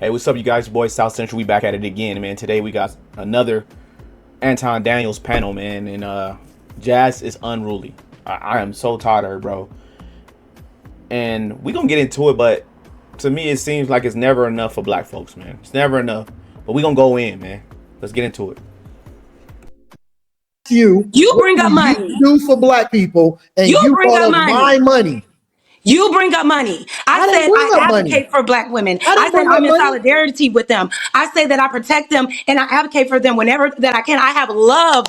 Hey, what's up, you guys? Boy, South Central. We back at it again, man. Today we got another Anton Daniels panel, man, and Jas is unruly. I am so tired of her, bro. And we gonna get into it, but to me, it seems like it's never enough for black folks, man. It's never enough. But we gonna go in, man. Let's get into it. You bring up money. Do for black people, and you bring call up it money. my money. You bring up money. I said I advocate for black women. I said I'm in solidarity with them. I say that I protect them and I advocate for them whenever that I can. I have love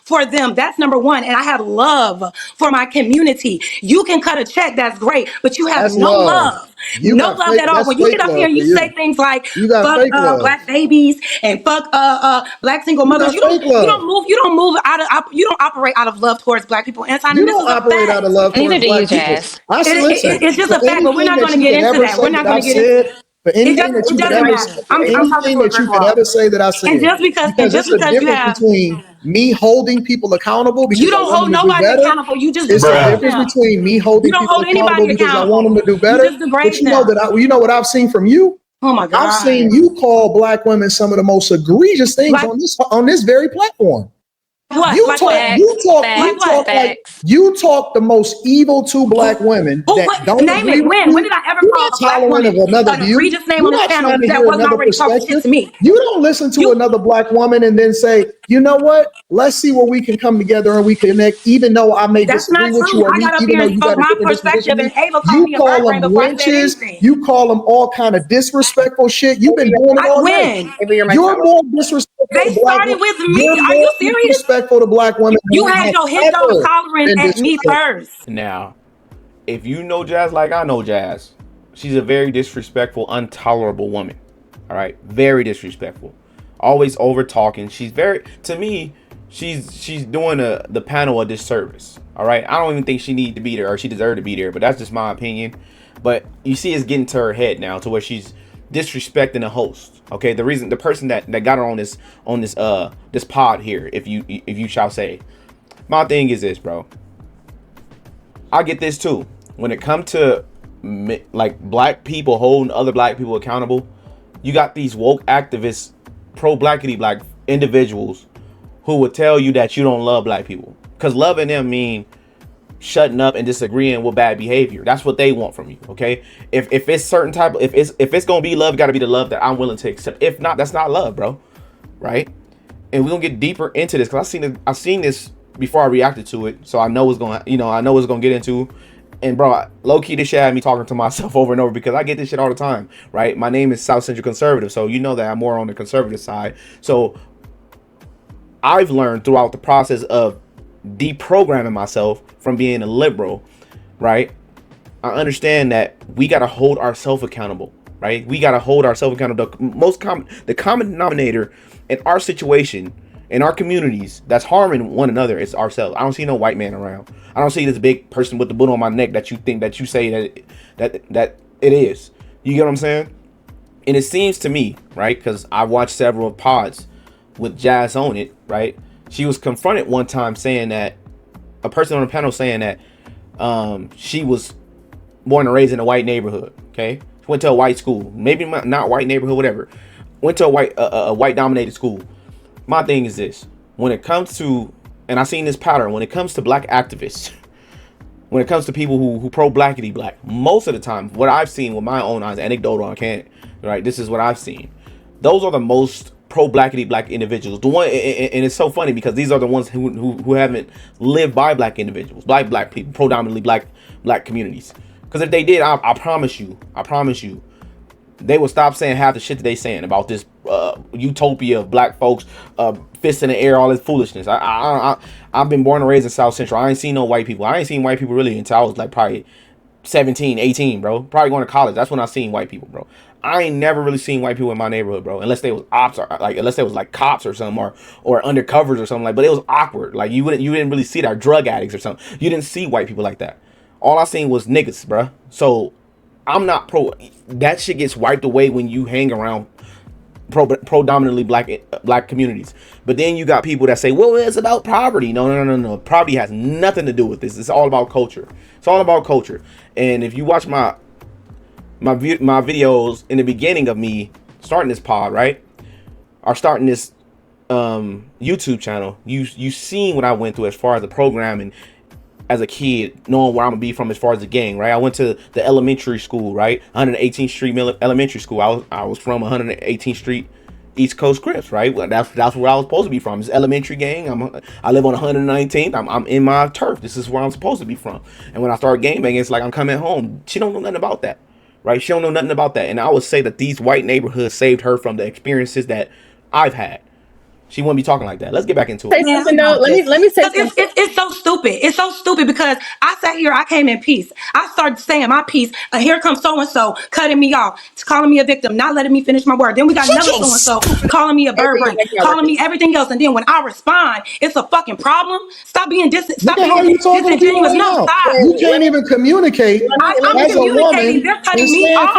for them. That's number one. And I have love for my community. You can cut a check. That's great. But you have no love. No love at all. When you get up here and you say things like fuck black babies and fuck black single mothers, you don't operate out of love towards black people. Anton, you don't operate out of love towards black people. It's just a fact, but we're not going to get into that. We're not going to get into it. For anything that you could ever say that I said, and just because you have between me holding people accountable, because you don't hold nobody accountable. You just it's the difference between me holding people accountable because I want them to do better. But you know that you know what I've seen from you. Oh my God! I've seen you call black women some of the most egregious things on this very platform. You talk the most evil to black women that don't name it. When did I ever call a black woman an egregious name on this panel that wasn't already talking shit to me? You don't listen to another black woman and then say, you know what? Let's see where we can come together and we connect, even though I may disagree with you. I got up here and spoke my perspective, and Ava called me a black before I said anything. You call them all kind of disrespectful shit. You've been doing it all night. You're more disrespectful. They started with me. Are you serious? Disrespectful to black women. You had your hit on tolerance at me first. Now, if you know Jas like I know Jas, she's a very disrespectful, intolerable woman. All right, very disrespectful. Always over talking. She's very, to me, she's doing the panel a disservice. All right, I don't even think she need to be there or she deserved to be there, but that's just my opinion. But you see, it's getting to her head now to where she's disrespecting the host. Okay, the person that got her on this pod here, if you shall say. My thing is this, bro. I get this too. When it comes to like black people holding other black people accountable, you got these woke activists, pro-blackity black individuals who would tell you that you don't love black people, because loving them mean shutting up and disagreeing with bad behavior. That's what they want from you. Okay, if it's certain type, if it's gonna be love, got to be the love that I'm willing to accept. If not, that's not love, bro. Right? And we're gonna get deeper into this because I've seen this before I reacted to it, so I know it's gonna get into. And bro, low key, this shit had me talking to myself over and over because I get this shit all the time. Right? My name is South Central Conservative, so you know that I'm more on the conservative side. So I've learned throughout the process of deprogramming myself from being a liberal, right? I understand that we got to hold ourselves accountable, right? We got to hold ourselves accountable. The common denominator in our situation, in our communities, that's harming one another, is ourselves. I don't see no white man around. I don't see this big person with the boot on my neck that you say that it is. You get what I'm saying? And it seems to me, right? Because I watched several pods with Jas on it, right? She was confronted one time saying that a person on the panel saying that she was born and raised in a white neighborhood. Okay, she went to a white school, maybe not white neighborhood, whatever. Went to a white dominated school. My thing is this: when it comes to, and I've seen this pattern, when it comes to black activists, when it comes to people who pro-blackity black, most of the time, what I've seen with my own eyes, anecdotal, I can't, right? This is what I've seen. Those are the most pro-blackity black individuals. The one, and it's so funny because these are the ones who haven't lived by black individuals, black people, predominantly black communities. Because if they did, I promise you, they will stop saying half the shit that they saying about this utopia of black folks, fists in the air, all this foolishness. I've been born and raised in South Central. I ain't seen no white people. I ain't seen white people really until I was like probably 17, 18, bro. Probably going to college. That's when I seen white people, bro. I ain't never really seen white people in my neighborhood, bro, unless they was ops or unless they was like cops or something or undercovers or something, like. But it was awkward. Like you didn't really see that, drug addicts or something. You didn't see white people like that. All I seen was niggas, bro. So I'm not pro. That shit gets wiped away when you hang around predominantly black communities. But then you got people that say, well, it's about poverty. No. Poverty has nothing to do with this. It's all about culture. It's all about culture. And if you watch my videos in the beginning of me starting this pod, right? Or starting this YouTube channel, you seen what I went through as far as the programming as a kid, knowing where I'm gonna be from as far as the gang, right? I went to the elementary school, right? 118th Street Elementary School. I was from 118th Street East Coast Crips, right? Well, that's where I was supposed to be from. It's elementary gang. I live on 119th. I'm in my turf. This is where I'm supposed to be from. And when I start gang banging, it's like I'm coming home. She don't know nothing about that, right? She don't know nothing about that. And I would say that these white neighborhoods saved her from the experiences that I've had. She wouldn't be talking like that. Let's get back into it. Let me say something. It's so stupid. It's so stupid because I sat here, I came in peace. I started saying my piece, and here comes so-and-so cutting me off, calling me a victim, not letting me finish my word. Then we got another so-and-so calling me a bird brain, calling me everything else. And then when I respond, it's a fucking problem. Stop being disingenuous. No, stop. You can't even communicate I'm as a woman. They're cutting me off.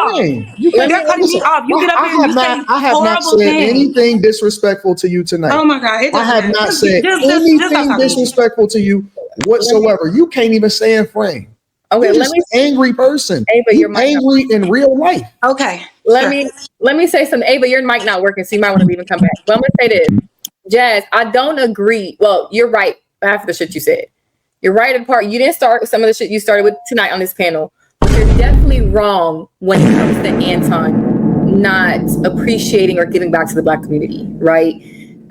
They're cutting me off. You get up here and you say I have not said anything disrespectful to you tonight. Oh my God. I have not said anything disrespectful to you whatsoever. You can't even stay in frame. Okay, you're just an angry person. Ava, you're angry in real life. Okay. Let me say something. Ava, your mic not working, so you might want to leave and come back. But I'm gonna say this. Jas, I don't agree. Well, you're right. Half of the shit you said. You're right in part. You didn't start some of the shit you started with tonight on this panel. But you're definitely wrong when it comes to Anton not appreciating or giving back to the Black community, right?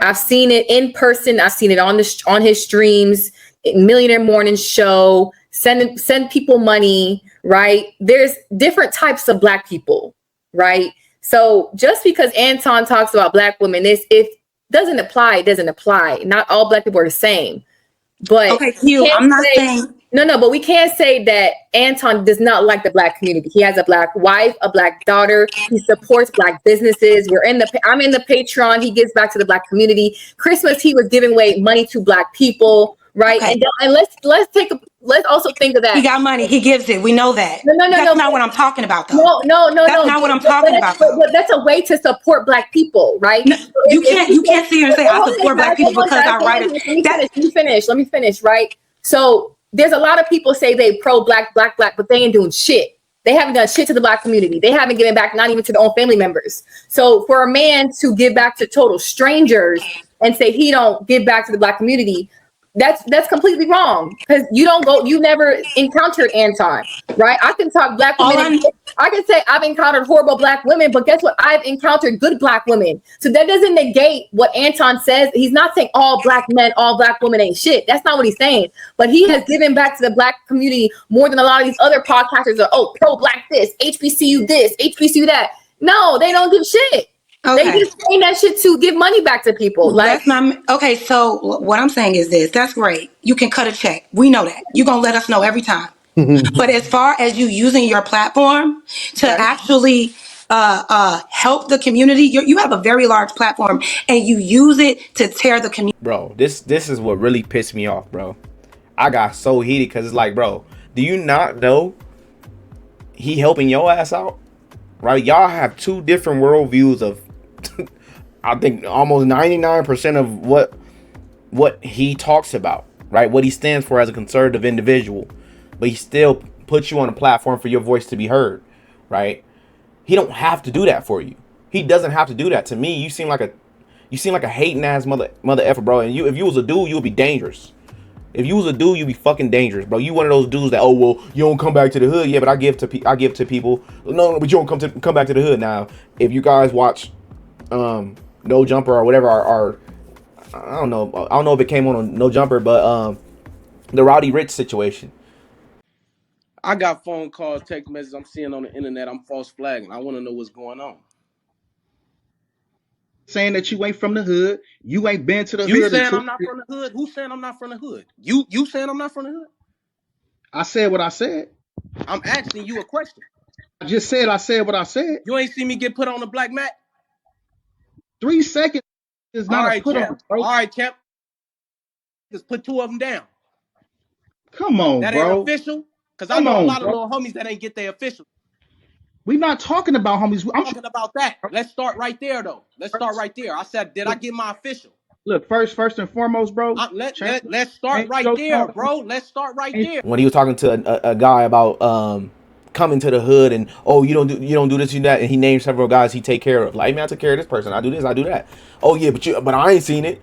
I've seen it in person. I've seen it on his streams, Millionaire Morning Show, send people money, right? There's different types of Black people, right? So just because Anton talks about Black women, if it doesn't apply, it doesn't apply. Not all Black people are the same. But okay, I'm not saying no, but we can't say that Anton does not like the Black community. He has a Black wife, a Black daughter. He supports Black businesses. I'm in the Patreon. He gives back to the Black community. Christmas, he was giving away money to Black people, right? Okay. And let's also think of that. He got money. He gives it. We know that. No. That's not what I'm talking about, though. No. That's not what I'm talking about. But that's a way to support Black people, right? No, you can't sit here and say I support Black people because I write it. Let me finish, right? So there's a lot of people say they pro-Black, but they ain't doing shit. They haven't done shit to the Black community. They haven't given back, not even to their own family members. So for a man to give back to total strangers and say he don't give back to the Black community, that's completely wrong, because you never encountered Anton, right? I can talk Black women. I can say I've encountered horrible Black women, but guess what? I've encountered good Black women. So that doesn't negate what Anton says. He's not saying all Black men, all Black women ain't shit. That's not what he's saying. But he has given back to the Black community more than a lot of these other podcasters are, pro-Black this, HBCU this, HBCU that. No, they don't give shit. Okay. They just saying that shit to give money back to people. Okay, so what I'm saying is this. That's great. You can cut a check. We know that. You're going to let us know every time. But as far as you using your platform to actually help the community, you have a very large platform and you use it to tear the community. Bro, this is what really pissed me off, bro. I got so heated because it's like, bro, do you not know he helping your ass out? Right? Y'all have two different worldviews of I think almost 99% of what he talks about, right? What he stands for as a conservative individual, but he still puts you on a platform for your voice to be heard, right? He don't have to do that for you. He doesn't have to do that. To me, you seem like a hating ass mother effer, bro. And if you was a dude, you would be dangerous. If you was a dude, you'd be fucking dangerous, bro. You one of those dudes that, oh well, you don't come back to the hood, yeah, but I give to people. No, but you don't come back to the hood now. If you guys watch No Jumper or whatever, or I don't know if it came on No Jumper, but the Rowdy Rich situation. I got phone calls, text messages I'm seeing on the internet. I'm false flagging. I want to know what's going on. Saying that you ain't from the hood, you ain't been to the hood. You saying I'm not from the hood? Who's saying I'm not from the hood? You saying I'm not from the hood? I said what I said. I'm asking you a question. I just said I said what I said. You ain't see me get put on the black mat? 3 seconds is not a put on, bro. All right, champ. Just put 2 of them down. Come on, that bro. That ain't official? Because I know a lot of little homies that ain't get their official. We're not talking about homies. I'm talking about that. Let's start right there, though. Let's start right there. I said, did I get my official? Look, first and foremost, bro. Let's start right there, bro. Let's start right there. When he was talking to a guy about come into the hood and you don't do this, you do that, and he named several guys he take care of. Like, man, I took care of this person. I do this, I do that. Oh yeah, but I ain't seen it.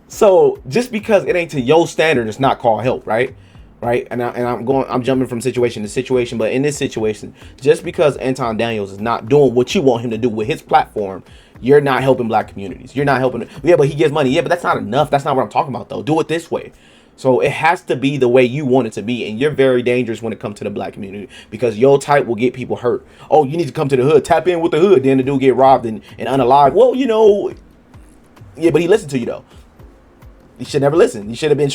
So just because it ain't to your standard, it's not called help, right? Right? And I'm jumping from situation to situation, but in this situation, just because Anton Daniels is not doing what you want him to do with his platform, you're not helping black communities. You're not helping. Yeah, but he gives money. Yeah, but that's not enough. That's not what I'm talking about, though. Do it this way. So it has to be the way you want it to be, and you're very dangerous when it comes to the black community because your type will get people hurt. Oh, you need to come to the hood, tap in with the hood, then the dude get robbed and unalive. Well, yeah, but he listened to you though. You should never listen. You should have been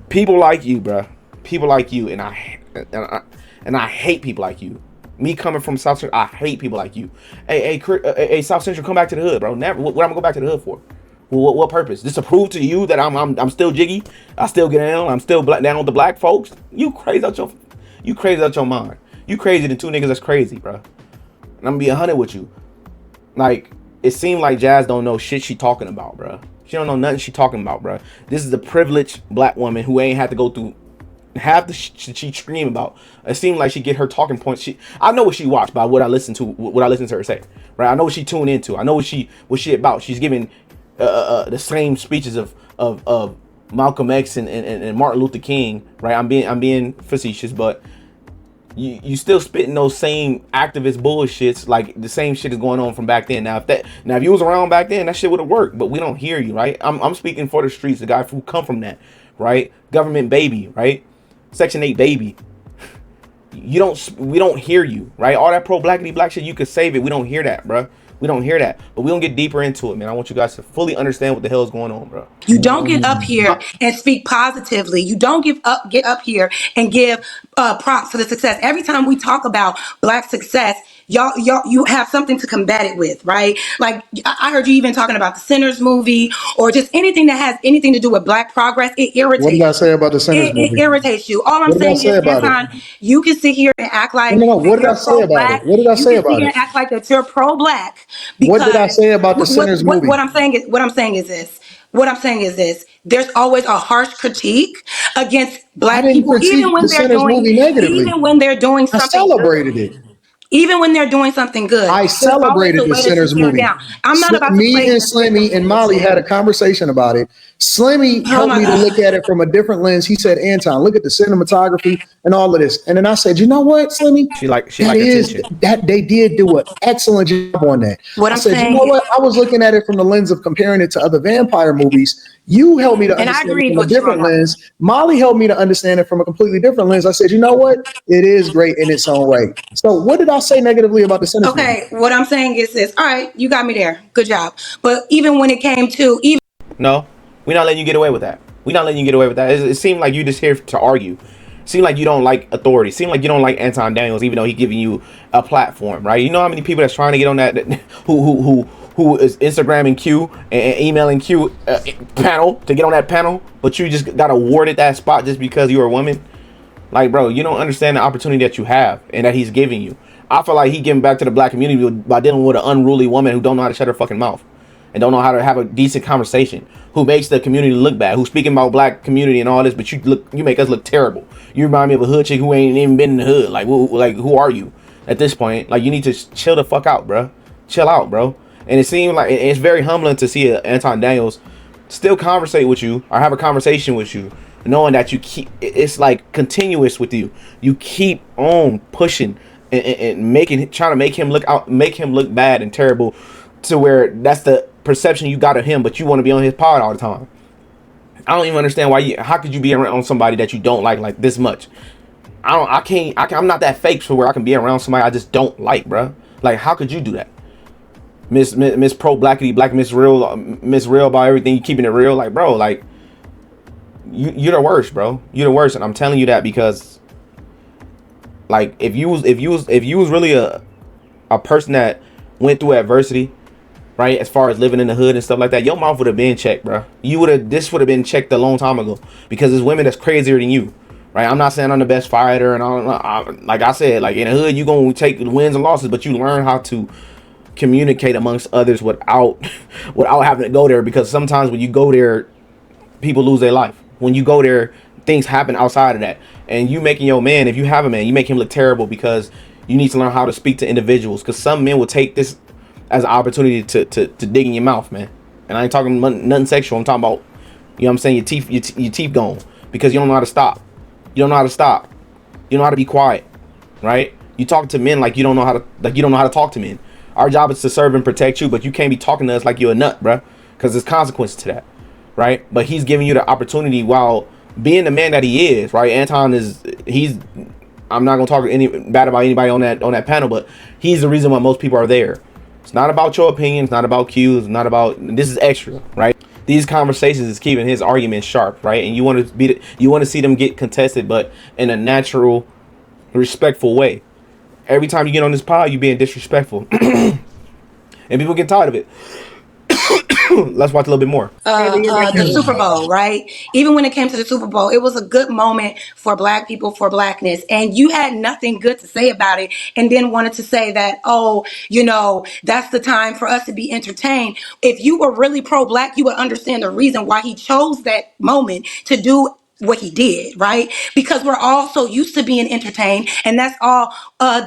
people like you, bruh. People like you, and I hate people like you. Me coming from South Central, I hate people like you. Hey, South Central, come back to the hood, bro. Never. What I'm gonna go back to the hood for? What purpose? Just to prove to you that I'm still jiggy. I still get down. I'm still down with the black folks. You crazy out your mind. You crazy than two niggas that's crazy, bro. And I'm gonna be 100 with you. Like, it seemed like Jas don't know shit she talking about, bro. She don't know nothing she talking about, bro. This is a privileged black woman who ain't had to go through half the shit she scream about. It seemed like she get her talking points. I know what she watched by what I listened to her say, right? I know what she tuned into. I know what she about. She's giving the same speeches of Malcolm X and Martin Luther King, right? I'm being facetious, but you still spitting those same activist bullshits, like the same shit is going on from back then. Now if you was around back then, that shit would have worked, but we don't hear you, right? I'm speaking for the streets, the guy who come from that, right? Government baby, right? Section 8 baby. We don't hear you, right? All that pro-blackity black shit, you could save it. We don't hear that, bro. We don't hear that, but we don't get deeper into it, man. I want you guys to fully understand what the hell is going on, bro. You don't get up here and speak positively. You don't get up here and give props for the success. Every time we talk about black success, y'all, you have something to combat it with, right? Like I heard you even talking about the Sinners movie or just anything that has anything to do with black progress. It irritates. What did I say about the Sinners movie? It irritates you. All I'm saying is, Anton, you can sit here and act like what did I say about it? What did I say about it? You can act like that you're pro-black. What did I say about the Sinners movie? What I'm saying is this. There's always a harsh critique against black people, even when they're doing something. I celebrated it. Even when they're doing something good. I celebrated the Sinners movie. I'm not about to play. Me and Slimmy and Molly had a conversation about it. Slimmy helped me to look at it from a different lens. He said, Anton, look at the cinematography and all of this. And then I said, you know what, Slimmy? She like attention. That they did do an excellent job on that. I said, you know what? I was looking at it from the lens of comparing it to other vampire movies. You helped me to understand it from a different lens. Molly helped me to understand it from a completely different lens. I said, you know what? It is great in its own right. So what did I say negatively about the Sinners movie? Okay, what I'm saying is this. All right, you got me there. Good job. But even when it came to No, we're not letting you get away with that. We're not letting you get away with that. It seemed like you just here to argue. Seemed like you don't like authority. Seemed like you don't like Anton Daniels, even though he's giving you a platform, right? You know how many people that's trying to get on that who is Instagramming Q and emailing Q panel to get on that panel, but you just got awarded that spot just because you're a woman? Like, bro, you don't understand the opportunity that you have and that he's giving you. I feel like he giving back to the black community by dealing with an unruly woman who don't know how to shut her fucking mouth and don't know how to have a decent conversation, who makes the community look bad, who's speaking about black community and all this, but you make us look terrible. You remind me of a hood chick who ain't even been in the hood. Like who are you at this point? Like, you need to chill the fuck out, bro. Chill out, bro. And it seems like it's very humbling to see Anton Daniels still conversate with you or have a conversation with you, knowing that you keep, it's like continuous with you. You keep on pushing and trying to make him look bad and terrible, to where that's the perception you got of him, but you want to be on his pod all the time. I don't even understand how could you be around somebody that you don't like this much? I'm not that fake so where I can be around somebody I just don't like, bro. Like, how could you do that? Miss Pro Blackity Black, Miss Real about everything, you keeping it real, like, bro, like you're the worst, bro. You're the worst, and I'm telling you that because, like, if you was really a person that went through adversity, right, as far as living in the hood and stuff like that, your mouth would have been checked, bro. This would have been checked a long time ago, because there's women that's crazier than you, right? I'm not saying I'm the best fighter, and like I said, like, in the hood you gonna take wins and losses, but you learn how to communicate amongst others without having to go there, because sometimes when you go there, people lose their life. When you go there, things happen outside of that. And you making your man, if you have a man, you make him look terrible because you need to learn how to speak to individuals. Because some men will take this as an opportunity to dig in your mouth, man. And I ain't talking nothing sexual. I'm talking about, you know what I'm saying, your teeth gone because you don't know how to stop. You don't know how to stop. You don't know how to be quiet, right? You talk to men like you don't know how to talk to men. Our job is to serve and protect you, but you can't be talking to us like you're a nut, bruh, because there's consequences to that, right? But he's giving you the opportunity while being the man that he is, right? Anton I'm not gonna talk any bad about anybody on that panel, but he's the reason why most people are there. It's not about your opinion. It's not about cues. It's not about, this is extra, right? These conversations is keeping his argument sharp, right? And you want to see them get contested, but in a natural, respectful way. Every time you get on this pod, you being disrespectful, and people get tired of it. Let's watch a little bit more. The Super Bowl, right? Even when it came to the Super Bowl, it was a good moment for Black people, for Blackness. And you had nothing good to say about it and then wanted to say that, oh, that's the time for us to be entertained. If you were really pro-Black, you would understand the reason why he chose that moment to do what he did, right? Because we're all so used to being entertained, and that's all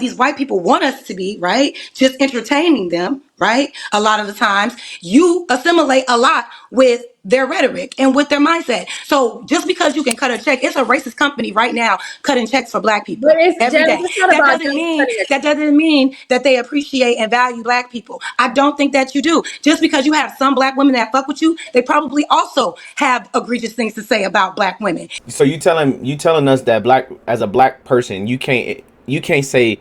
these white people want us to be, right? Just entertaining them, right? A lot of the times you assimilate a lot with their rhetoric and with their mindset. So just because you can cut a check, it's a racist company right now cutting checks for Black people every day. That doesn't mean that they appreciate and value Black people. I don't think that you do. Just because you have some Black women that fuck with you, they probably also have egregious things to say about Black women. So you telling us that as a Black person, you can't say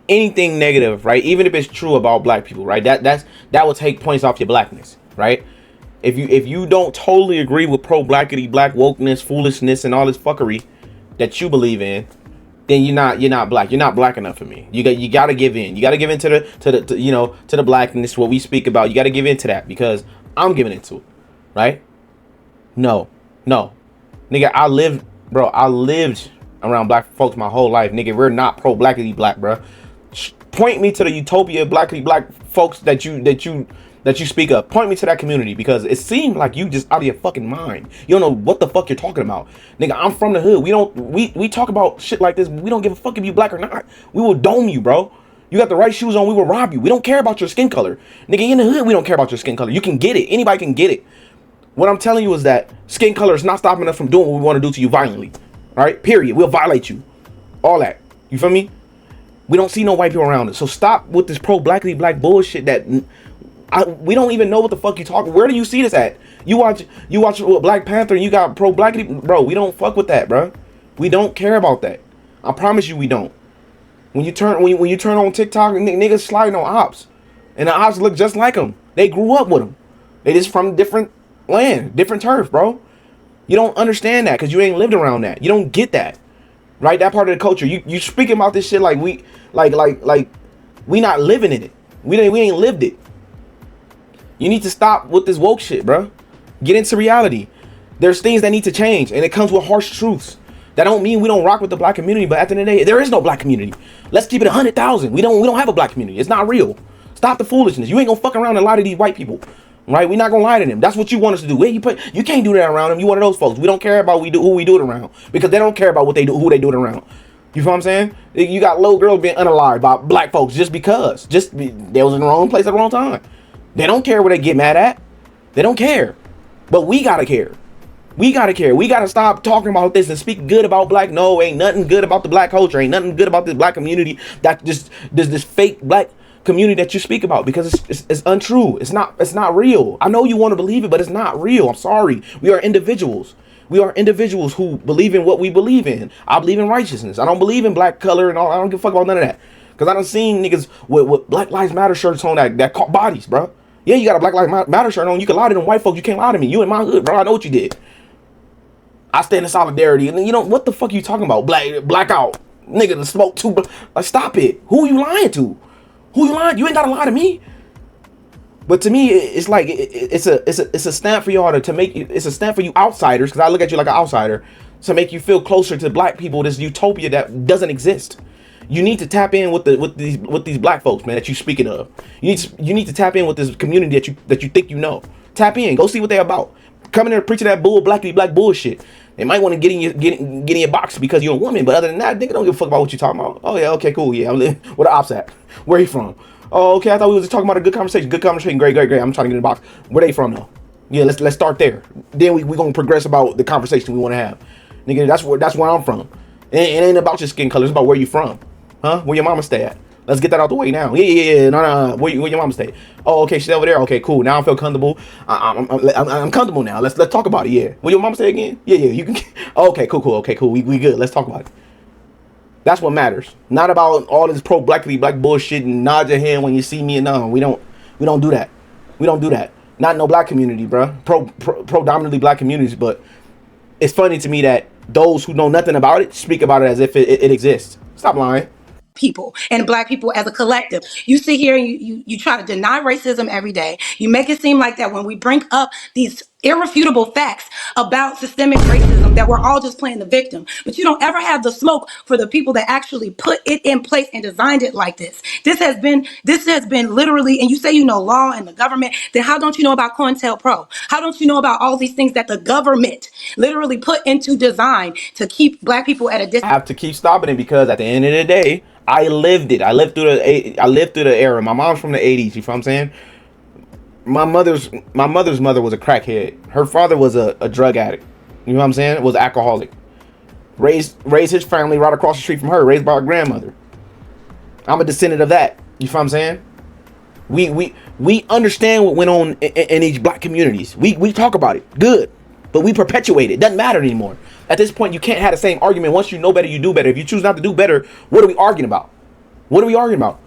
anything negative, right? Even if it's true about Black people, right? That will take points off your Blackness, right? If you don't totally agree with pro-Blackity, Black wokeness, foolishness, and all this fuckery that you believe in, then you're not Black. You're not Black enough for me. You gotta give in. You gotta give in to the Blackness, what we speak about. You gotta give in to that because I'm giving into it, right? No, nigga, I lived around Black folks my whole life, nigga. We're not pro-Blackity Black, bro. Point me to the utopia Blackity Black folks that you speak of. Point me to that community because it seems like you just out of your fucking mind. You don't know what the fuck you're talking about, nigga. I'm from the hood. We talk about shit like this. We don't give a fuck if you Black or not. We will dome you, bro. You got the right shoes on, we will rob you. We don't care about your skin color, nigga. In the hood, we don't care about your skin color. You can get it. Anybody can get it. What I'm telling you is that skin color is not stopping us from doing what we want to do to you violently. All right, period. We'll violate you. All that. You feel me? We don't see no white people around us. So stop with this pro-Blackity Black bullshit that we don't even know what the fuck you talking. Where do you see this at? You watch Black Panther and you got pro-Blackity, bro. We don't fuck with that, bro. We don't care about that. I promise you we don't. When you turn on TikTok, niggas sliding on ops. And the ops look just like them. They grew up with them. They just from different land, different turf, bro. You don't understand that because you ain't lived around that. You don't get that, right? That part of the culture. You speaking about this shit like we not living in it. We ain't lived it. You need to stop with this woke shit, bro. Get into reality. There's things that need to change, and it comes with harsh truths. That don't mean we don't rock with the Black community, but at the end of the day, there is no Black community. Let's keep it 100,000. We don't have a Black community. It's not real. Stop the foolishness. You ain't gonna fuck around and lie to these white people. Right? We're not gonna lie to them. That's what you want us to do. You can't do that around them. You one of those folks. We don't care about who we do it around because they don't care about what they do, who they do it around. You feel what I'm saying? You got little girls being unalived by Black folks just because. They was in the wrong place at the wrong time. They don't care what they get mad at. They don't care. But we gotta care. We gotta care. We gotta stop talking about this and speak good about Black. No, ain't nothing good about the Black culture. Ain't nothing good about this Black community. That just this fake Black community that you speak about because it's untrue. It's not real. I know you want to believe it, but it's not real. I'm sorry. We are individuals. We are individuals who believe in what we believe in. I believe in righteousness. I don't believe in Black color and all. I don't give a fuck about none of that. Because I done seen niggas with Black Lives Matter shirts on that caught bodies, bro. Yeah, you got a Black Lives Matter shirt on. You can lie to them white folks. You can't lie to me. You in my hood, bro. I know what you did. I stand in solidarity. And then, what the fuck you talking about? Blackout. Nigga, the smoke too. Like, stop it. Who are you lying to? Who you lying? You ain't gotta lie to me. But to me, it's like it's a stamp for y'all to make you. It's a stamp for you outsiders, because I look at you like an outsider, to make you feel closer to Black people. This utopia that doesn't exist. You need to tap in with these Black folks, man, that you speaking of. You need to tap in with this community that you think you know. Tap in. Go see what they're about. Coming there preaching that Blackity Black bullshit. They might want to get in your box because you're a woman, but other than that, nigga don't give a fuck about what you talking about. Oh yeah, okay, cool, yeah. Where the ops at? Where he from? Oh, okay. I thought we was just talking about a good conversation. Good conversation. Great. I'm trying to get in the box. Where they from though? Yeah, let's start there. Then we gonna progress about the conversation we want to have. Nigga, that's where I'm from. It ain't about your skin color. It's about where you from, huh? Where your mama stay at? Let's get that out the way now. Yeah. No. Where your mama stay? Oh, okay, she's over there. Okay, cool. Now I feel comfortable. I'm comfortable now. Let's talk about it. Yeah. Where your mama stay again? Yeah. You can. Okay, cool. Okay, cool. We good. Let's talk about it. That's what matters. Not about all this black bullshit and nod your hand when you see me. And no, we don't do that. We don't do that. Not in no black community, bro. Predominantly black communities, but it's funny to me that those who know nothing about it speak about it as if it exists. Stop lying. People and black people as a collective. You sit here and you try to deny racism every day. You make it seem like that when we bring up these irrefutable facts about systemic racism, that we're all just playing the victim. But you don't ever have the smoke for the people that actually put it in place and designed it like this. This has been literally, and you say you know law and the government, then how don't you know about COINTELPRO? How don't you know about all these things that the government literally put into design to keep black people at a distance? I have to keep stopping it because at the end of the day, I lived it. I lived through the era. My mom's from the 80s. You know what I'm saying? My mother's mother was a crackhead. Her father was a drug addict. You know what I'm saying? Was alcoholic. Raised his family right across the street from her. Raised by her grandmother. I'm a descendant of that. You know what I'm saying? We understand what went on in these black communities. We talk about it. Good. But we perpetuate it. Doesn't matter anymore. At this point, you can't have the same argument. Once you know better, you do better. If you choose not to do better, what are we arguing about? What are we arguing about?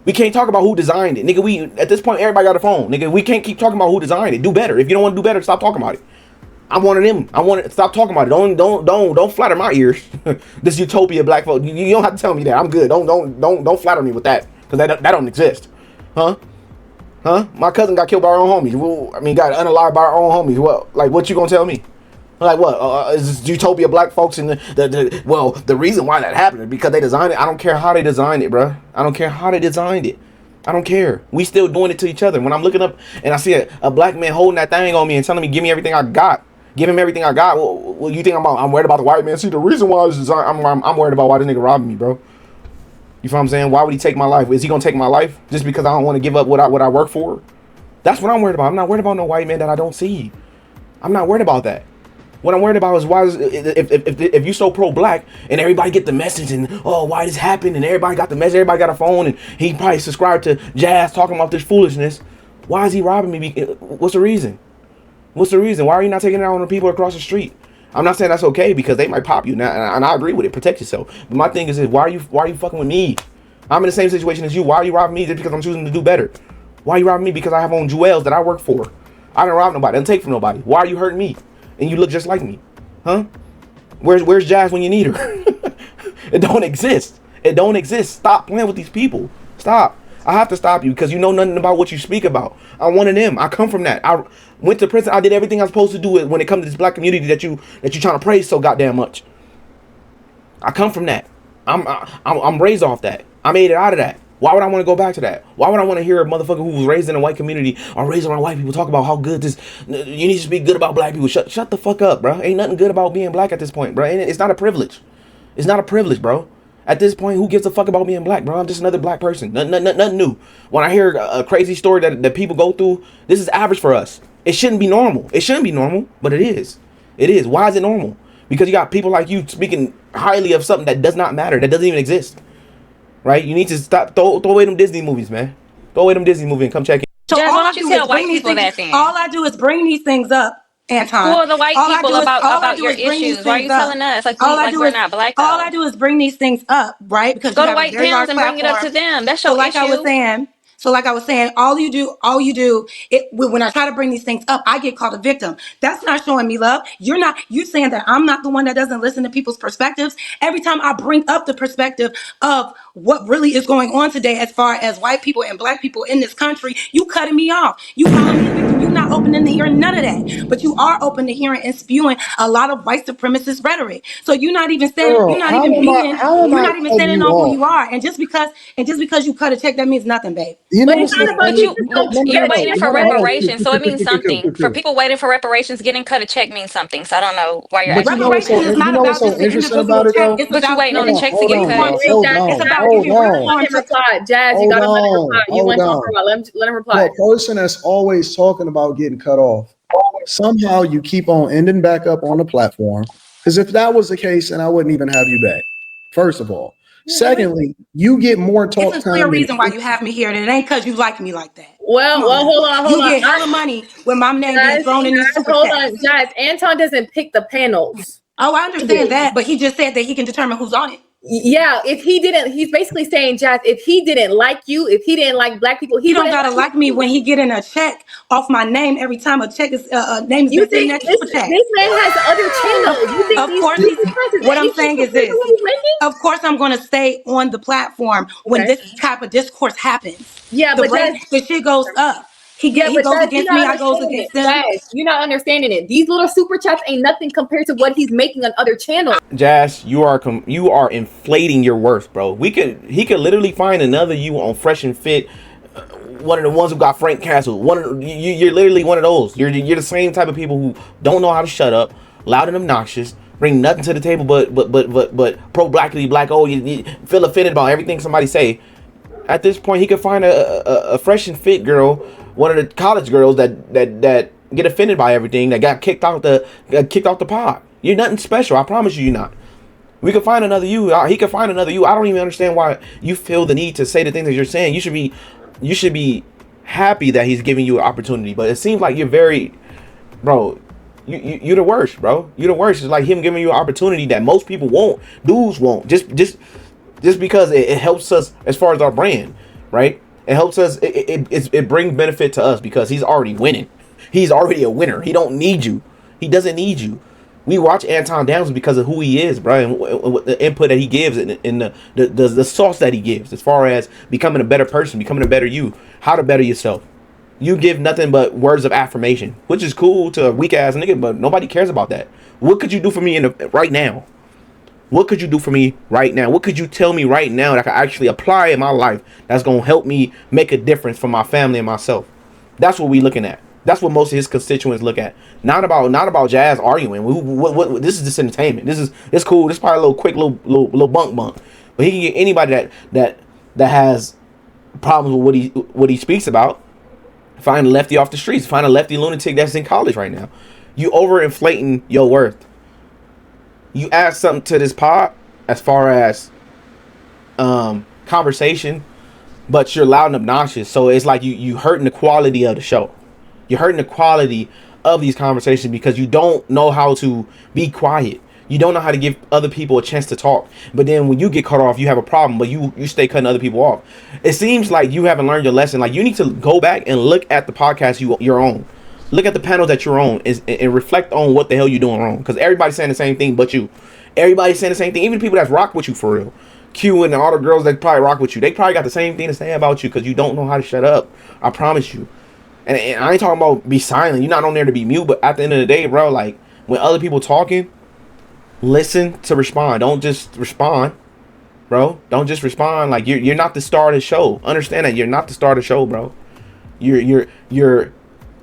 We can't talk about who designed it. Nigga, at this point, everybody got a phone. Nigga, we can't keep talking about who designed it. Do better. If you don't want to do better, stop talking about it. I'm one of them. I want to stop talking about it. Don't flatter my ears. This utopia black folk. You don't have to tell me that. I'm good. Don't flatter me with that. Because that don't exist. Huh? My cousin got killed by her own homies. Well, I mean, got unalived by her own homies. Well, like, what you gonna tell me? Like, what? Is this utopia black folks in the reason why that happened is because they designed it. I don't care how they designed it, bro. I don't care how they designed it. I don't care. We still doing it to each other. When I'm looking up and I see a black man holding that thing on me and telling me, give me everything I got. Give him everything I got. Well, you think I'm worried about the white man? See, the reason why it's designed, I'm worried about why this nigga robbing me, bro. You feel what I'm saying? Why would he take my life? Is he gonna take my life just because I don't want to give up what I work for? That's what I'm worried about. I'm not worried about no white man that I don't see. I'm not worried about that. What I'm worried about is why if you so pro-black and everybody get the message and why this happened and everybody got the message, everybody got a phone and he probably subscribed to Jas talking about this foolishness. Why is he robbing me? What's the reason? What's the reason? Why are you not taking it out on the people across the street? I'm not saying that's okay because they might pop you now, and I agree with it. Protect yourself. But my thing is why are you fucking with me? I'm in the same situation as you. Why are you robbing me just because I'm choosing to do better? Why are you robbing me because I have on jewels that I work for? I don't rob nobody. I don't take from nobody. Why are you hurting me? And you look just like me, huh? Where's Jas when you need her? It don't exist. It don't exist. Stop playing with these people. Stop. I have to stop you because you know nothing about what you speak about. I'm one of them. I come from that. I went to prison. I did everything I was supposed to do when it comes to this black community that you trying to praise so goddamn much. I come from that. I'm raised off that. I made it out of that. Why would I want to go back to that? Why would I want to hear a motherfucker who was raised in a white community or raised around white people talk about how good this? You need to speak good about black people. Shut the fuck up, bro. Ain't nothing good about being black at this point, bro. It's not a privilege. It's not a privilege, bro. At this point, who gives a fuck about being black, bro? I'm just another black person. Nothing new. When I hear a crazy story that people go through, this is average for us. It shouldn't be normal. It shouldn't be normal, but it is. It is. Why is it normal? Because you got people like you speaking highly of something that does not matter, that doesn't even exist. Right? You need to stop. Throw away them Disney movies, man. Throw away them Disney movies and come check it. So Jas, why don't you tell white people that then? All I do is bring these things up, Anton. School the white people about your issues. Why are you telling us? We're not black. All I do is bring these things up, right? Because go to white parents and bring it up to them. That's your issue. So like I was saying, all you do, when I try to bring these things up, I get called a victim. That's not showing me love. You're saying that I'm not the one that doesn't listen to people's perspectives. Every time I bring up the perspective of what really is going on today as far as white people and black people in this country, you cutting me off. You calling me a victim. You're not open to hearing none of that. But you are open to hearing and spewing a lot of white supremacist rhetoric. So you're not even standing, Girl, how am you're I not even cutting standing you on who off? you are. And just because you cut a check, that means nothing, babe. You know But it's what's not so about funny? you. You're waiting for reparations, so it means something. For No. people waiting for reparations, getting cut a check means something. So I don't know why you're But acting you know like what's so Reparations is that. not about just the interesting individual about it check. though? It's But you about waiting on the giving checks to get cut. It's about giving reform Let him reply. Jazz, you gotta let him reply. You went on for a while. Let him reply. For a person that's always talking about getting cut off, somehow you keep on ending back up on the platform. Because if that was the case, then I wouldn't even have you back. First of all. Secondly, you get more talk It's a clear time than reason why you have me here, and it ain't because you like me like that. Well, hold on. You get hella money when my name being thrown in these super Hold chats. on, Jazz. Anton doesn't pick the panels. Oh, I understand that, but he just said that he can determine who's on it. Yeah, if he didn't, he's basically saying, Jazz, if he didn't like you, if he didn't like black people, He don't gotta like me when he getting a check off my name every time a check is name is You in think that super chat. this man has other channels? You think Of course, what I'm saying is this. Of course, I'm going to stay on the platform when this type of discourse happens. Yeah, but the shit goes up. He goes against me. I goes against them. Guys, you're not understanding it. These little super chats ain't nothing compared to what he's making on other channels. Jas, you are inflating your worth, bro. He could literally find another you on Fresh and Fit, one of the ones who got Frank Castle. You're literally one of those. You're the same type of people who don't know how to shut up, loud and obnoxious, bring nothing to the table, but pro-blackity black. Oh, you feel offended about everything somebody say. At this point, he could find a Fresh and Fit girl, one of the college girls that get offended by everything, that got kicked off the pod. You're nothing special. I promise you're not. We could find another you. He could find another you. I don't even understand why you feel the need to say the things that you're saying. You should be happy that he's giving you an opportunity. But it seems like you're very, bro. You're the worst, bro. You're the worst. It's like him giving you an opportunity that most people won't. Dudes won't. Just because it helps us as far as our brand, right? It helps us. It brings benefit to us because he's already winning. He's already a winner. He don't need you. He doesn't need you. We watch Anton Daniels because of who he is, bro, and the input that he gives and the sauce that he gives as far as becoming a better person, becoming a better you, how to better yourself. You give nothing but words of affirmation, which is cool to a weak ass nigga, but nobody cares about that. What could you do for me right now? What could you do for me right now? What could you tell me right now that I can actually apply in my life that's going to help me make a difference for my family and myself? That's what we're looking at. That's what most of his constituents look at. Not about Jas arguing. This is just entertainment. It's cool. This is probably a little quick little bunk. But he can get anybody that has problems with what he speaks about. Find a lefty off the streets. Find a lefty lunatic that's in college right now. You overinflating your worth. You add something to this pod as far as conversation, but you're loud and obnoxious. So it's like you hurting the quality of the show. You're hurting the quality of these conversations because you don't know how to be quiet. You don't know how to give other people a chance to talk. But then when you get cut off, you have a problem, but you stay cutting other people off. It seems like you haven't learned your lesson. Like you need to go back and look at the podcast you're on. Look at the panels that you're on and reflect on what the hell you're doing wrong. Because everybody's saying the same thing but you. Everybody's saying the same thing. Even the people that rock with you for real. Q and all the girls that probably rock with you. They probably got the same thing to say about you because you don't know how to shut up. I promise you. And I ain't talking about be silent. You're not on there to be mute. But at the end of the day, bro, like when other people talking, listen to respond. Don't just respond, bro. Don't just respond. Like you're not the star of the show. Understand that you're not the star of the show, bro. You're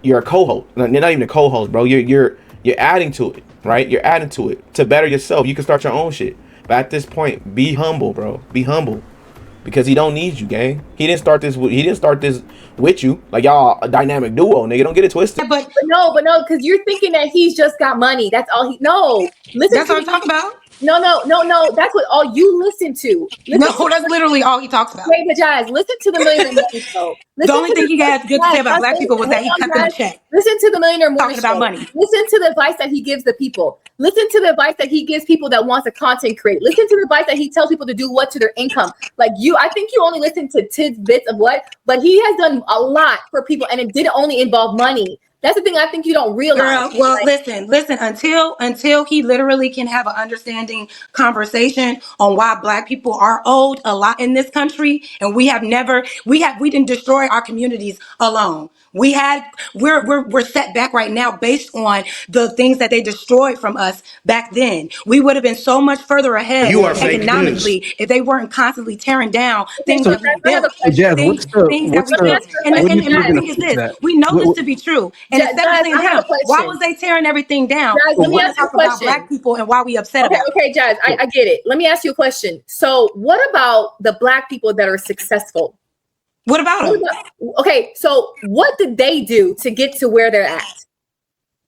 a co-host. You're not even a co-host, bro. You're adding to it, right? You're adding to it to better yourself. You can start your own shit. But at this point, be humble, bro. Be humble. Because he don't need you, gang. He didn't start this with you. Like y'all a dynamic duo, nigga. Don't get it twisted. Yeah, but no, because you're thinking that he's just got money. That's all he. No, listen. That's what I'm talking about. No. That's what all you listen to. That's literally all he talks about. Wait, but guys, listen to the Millionaire Morning Show. The only thing he had good to say about black people was that he cut them a check. Listen to the Millionaire Morning Show. Talking about money. Listen to the advice that he gives the people. Listen to the advice that he gives people that wants to content create. Listen to the advice that he tells people to do what to their income. Like you, I think you only listen to tidbits of what, but he has done a lot for people, and it didn't only involve money. That's the thing I think you don't realize. Girl, well, listen. Until he literally can have an understanding conversation on why Black people are owed a lot in this country, and we didn't destroy our communities alone. We're set back right now based on the things that they destroyed from us back then. We would have been so much further ahead economically if they weren't constantly tearing down things that we built, things that we built. And my thing is this: we know this to be true, and especially in him. Why was they tearing everything down? Jazz, let me ask you a question. About Black people and why we upset about it. Okay, Jazz, I get it. Let me ask you a question. So, what about the Black people that are successful? What about them? Okay, so what did they do to get to where they're at?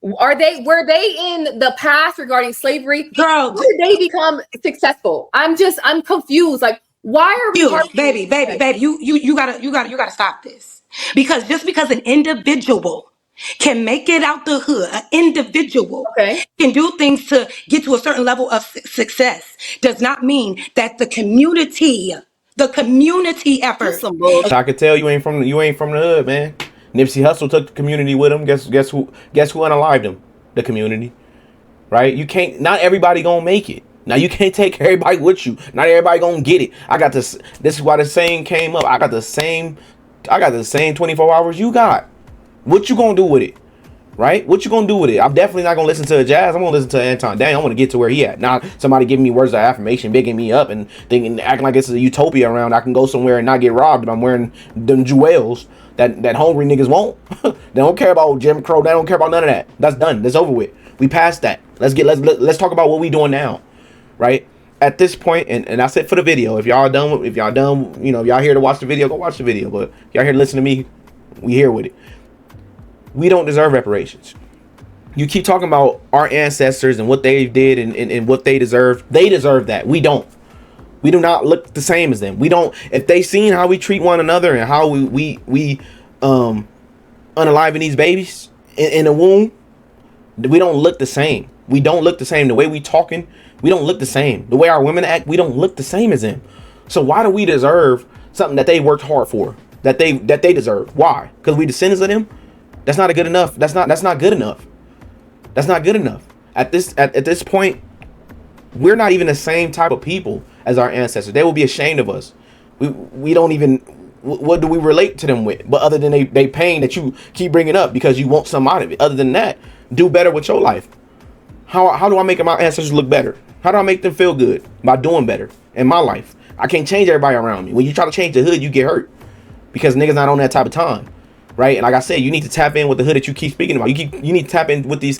Were they in the past regarding slavery? Girl, how did they become successful? I'm confused. Like, why are we baby, you gotta stop this. Because just because an individual can make it out the hood, an individual can do things to get to a certain level of success, does not mean that the community effort. I could tell you ain't from the hood, man. Nipsey Hussle took the community with him. Guess who unalived him? The community, right? You can't. Not everybody gonna make it. Now you can't take everybody with you. Not everybody gonna get it. I got this. This is why the saying came up. I got the same 24 hours you got. What you gonna do with it? Right? What you gonna do with it? I'm definitely not gonna listen to Jazz. I'm gonna listen to Anton Daniels. I want to get to where he at. Now somebody giving me words of affirmation, bigging me up, and acting like it's a utopia around. I can go somewhere and not get robbed if I'm wearing them jewels that hungry niggas won't. They don't care about Jim Crow. They don't care about none of that. That's done. That's over with. We passed that. Let's talk about what we doing now, right? At this point, and I said for the video, if y'all done, if y'all here to watch the video, go watch the video. But if y'all here to listen to me, we here with it. We don't deserve reparations. You keep talking about our ancestors and what they did and what they deserve. They deserve that. We don't. We do not look the same as them. We don't. If they seen how we treat one another and how we unaliving these babies in the womb, we don't look the same. We don't look the same. The way we talking, we don't look the same. The way our women act, we don't look the same as them. So why do we deserve something that they worked hard for? That they deserve? Why? Because we descendants of them? That's not good enough. That's not good enough. That's not good enough. At this point, we're not even the same type of people as our ancestors. They will be ashamed of us. We don't even. What do we relate to them with? But other than they pain that you keep bringing up because you want some out of it. Other than that, do better with your life. How do I make my ancestors look better? How do I make them feel good? By doing better in my life. I can't change everybody around me. When you try to change the hood, you get hurt because niggas not on that type of time. Right, and like I said, you need to tap in with the hood that you keep speaking about. You need to tap in with these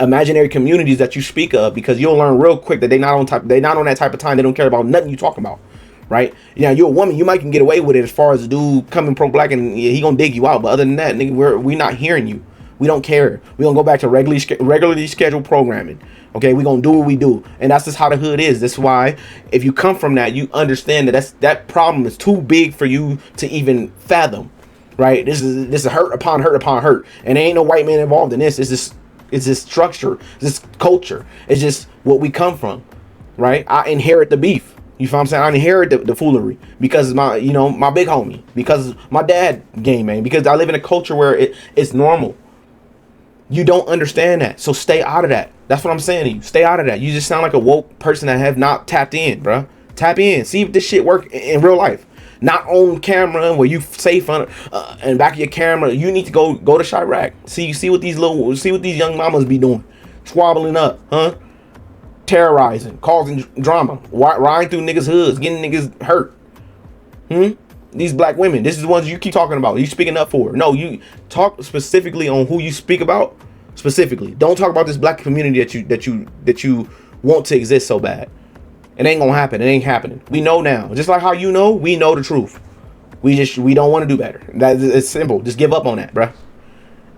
imaginary communities that you speak of, because you'll learn real quick that they're not on that type of time. They don't care about nothing you talking about, right? Yeah, you're a woman, you might can get away with it as far as a dude coming pro-black and he gonna dig you out. But other than that, nigga, we're not hearing you. We don't care. We gonna go back to regularly scheduled programming. Okay, we gonna do what we do, and that's just how the hood is. That's why if you come from that, you understand that problem is too big for you to even fathom. Right, this is hurt upon hurt upon hurt, and there ain't no white man involved in this. It's this structure, this culture. It's just what we come from, right? I inherit the beef. You feel what I'm saying? I inherit the foolery because my big homie, because my dad game man, because I live in a culture where it's normal. You don't understand that, so stay out of that. That's what I'm saying to you. Stay out of that. You just sound like a woke person that have not tapped in, bro. Tap in, see if this shit work in real life. Not on camera where you safe on and back of your camera. You need to go to Chirac. See what these young mamas be doing, squabbling up, huh? Terrorizing, causing drama, riding through niggas' hoods, getting niggas hurt. These black women. This is the ones you keep talking about. You speaking up for? No, you talk specifically on who you speak about. Specifically, don't talk about this black community that you want to exist so bad. It ain't gonna happen. It ain't happening. We know now. Just like how we know the truth. We don't want to do better. It's simple. Just give up on that, bruh.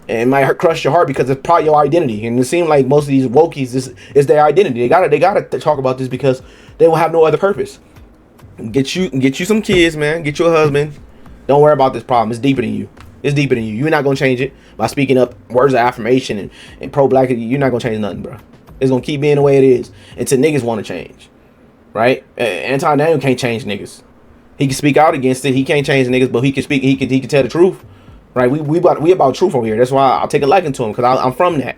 And it might crush your heart because it's probably your identity. And it seems like most of these wokies is their identity. They gotta talk about this because they will have no other purpose. Get you some kids, man. Get you a husband. Don't worry about this problem. It's deeper than you. It's deeper than you. You're not gonna change it by speaking up words of affirmation and pro-black. You're not gonna change nothing, bro. It's gonna keep being the way it is until niggas want to change. Right? Anton Daniels can't change niggas. He can speak out against it. He can't change niggas, but he can speak. He can tell the truth. right? We about truth over here. That's why I'll take a liking to him, because I'm from that,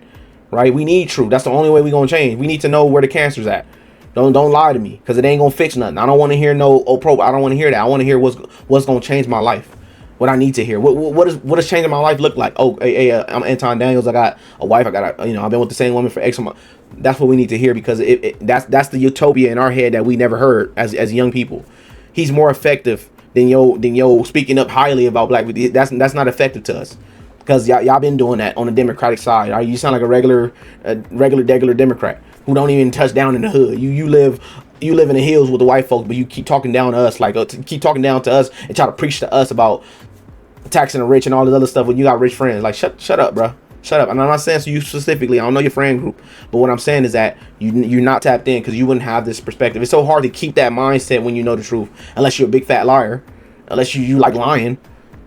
right? We need truth. That's the only way we gonna change. We need to know where the cancer's at. Don't lie to me, because it ain't gonna fix nothing. I don't want to hear no I don't want to hear that. I want to hear what's gonna change my life. What I need to hear. What does changing my life look like? Oh, I'm Anton Daniels. I got a wife. I've been with the same woman for X amount. That's what we need to hear, because that's the utopia in our head that we never heard as young people. He's more effective than yo speaking up highly about black people. That's not effective to us, because y'all been doing that on the Democratic side. Right? You sound like a regular Democrat who don't even touch down in the hood. You live in the hills with the white folks, but you keep talking down to us, keep talking down to us and try to preach to us about taxing the rich and all this other stuff when you got rich friends. Like, shut up, bro. Shut up. And I'm not saying to you specifically. I don't know your friend group, but what I'm saying is that you're not tapped in, because you wouldn't have this perspective. It's so hard to keep that mindset when you know the truth, unless you're a big fat liar, unless you like lying.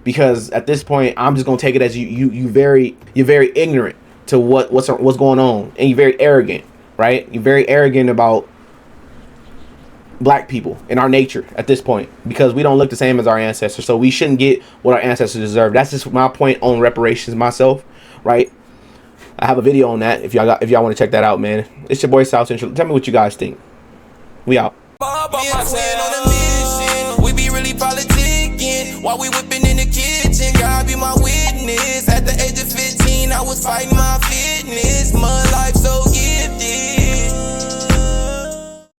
Because at this point, I'm just gonna take it as you're very ignorant to what's going on, and you're very arrogant, right? You're very arrogant about black people and our nature at this point, because we don't look the same as our ancestors, so we shouldn't get what our ancestors deserve. That's just my point on reparations myself, right? I have a video on that if y'all want to check that out, man. It's your boy South Central. Tell me what you guys think. We out. We be really politicking while we whipping in the kitchen. God be my witness. At the age of 15, I was fighting